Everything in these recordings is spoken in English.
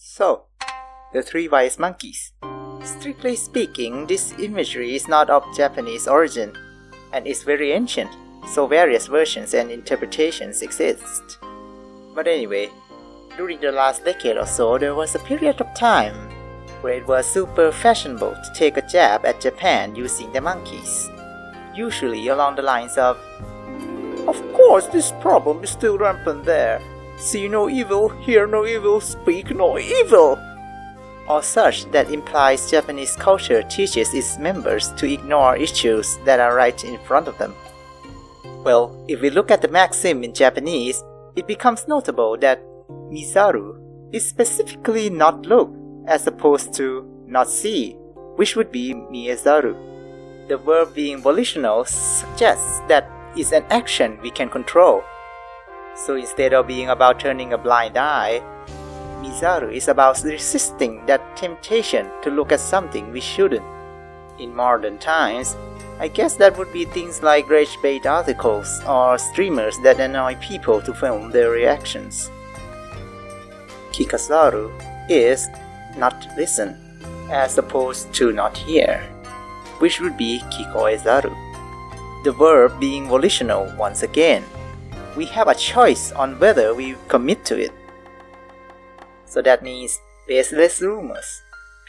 So, the three wise monkeys. Strictly speaking, this imagery is not of Japanese origin and is very ancient, so various versions and interpretations exist. But anyway, during the last decade or so, there was a period of time where it was super fashionable to take a jab at Japan using the monkeys, usually along the lines of course this problem is still rampant there. See no evil, hear no evil, speak no evil. Or such that implies Japanese culture teaches its members to ignore issues that are right in front of them. Well, if we look at the maxim in Japanese, it becomes notable that mizaru is specifically not look as opposed to not see, which would be miezaru. The verb being volitional suggests that it's an action we can control. So instead of being about turning a blind eye, mizaru is about resisting that temptation to look at something we shouldn't. In modern times, I guess that would be things like rage-bait articles or streamers that annoy people to film their reactions. Kikazaru is not listen, as opposed to not hear, which would be kikoezaru. The verb being volitional once again. We have a choice on whether we commit to it. So that means baseless rumors,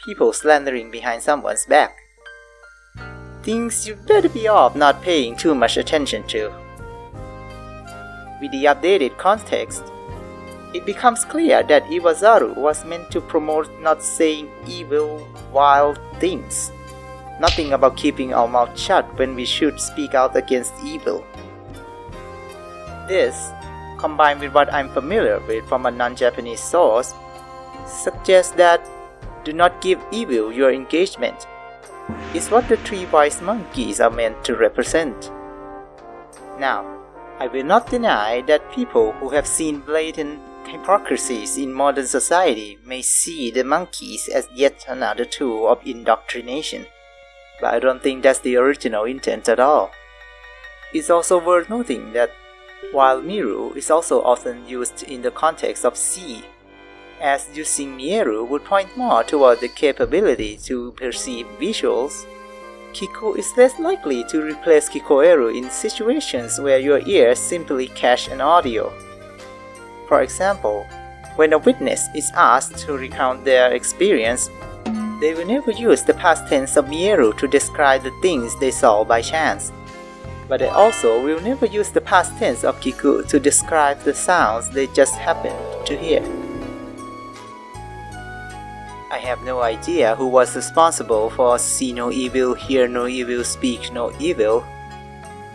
people slandering behind someone's back. Things you better be off not paying too much attention to. With the updated context, it becomes clear that iwazaru was meant to promote not saying evil, wild things. Nothing about keeping our mouth shut when we should speak out against evil. This, combined with what I'm familiar with from a non-Japanese source, suggests that do not give evil your engagement is what the three wise monkeys are meant to represent. Now, I will not deny that people who have seen blatant hypocrisies in modern society may see the monkeys as yet another tool of indoctrination, but I don't think that's the original intent at all. It's also worth noting that while miru is also often used in the context of see, as using mieru would point more toward the capability to perceive visuals, kiku is less likely to replace kikoeru in situations where your ears simply catch an audio. For example, when a witness is asked to recount their experience, they will never use the past tense of mieru to describe the things they saw by chance, but they also will never use the past tense of kiku to describe the sounds they just happened to hear. I have no idea who was responsible for see no evil, hear no evil, speak no evil,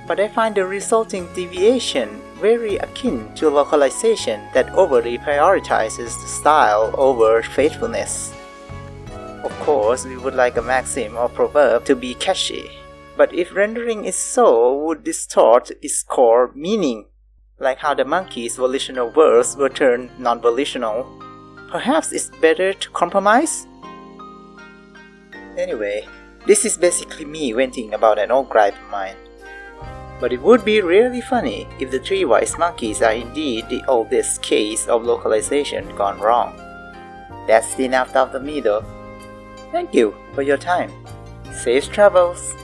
but I find the resulting deviation very akin to localization that overly prioritizes the style over faithfulness. Of course, we would like a maxim or proverb to be catchy, but if rendering is so, would distort its core meaning, like how the monkeys' volitional verbs were turned non-volitional. Perhaps it's better to compromise? Anyway, this is basically me venting about an old gripe of mine. But it would be really funny if the three wise monkeys are indeed the oldest case of localization gone wrong. That's enough out of me though. Thank you for your time. Safe travels!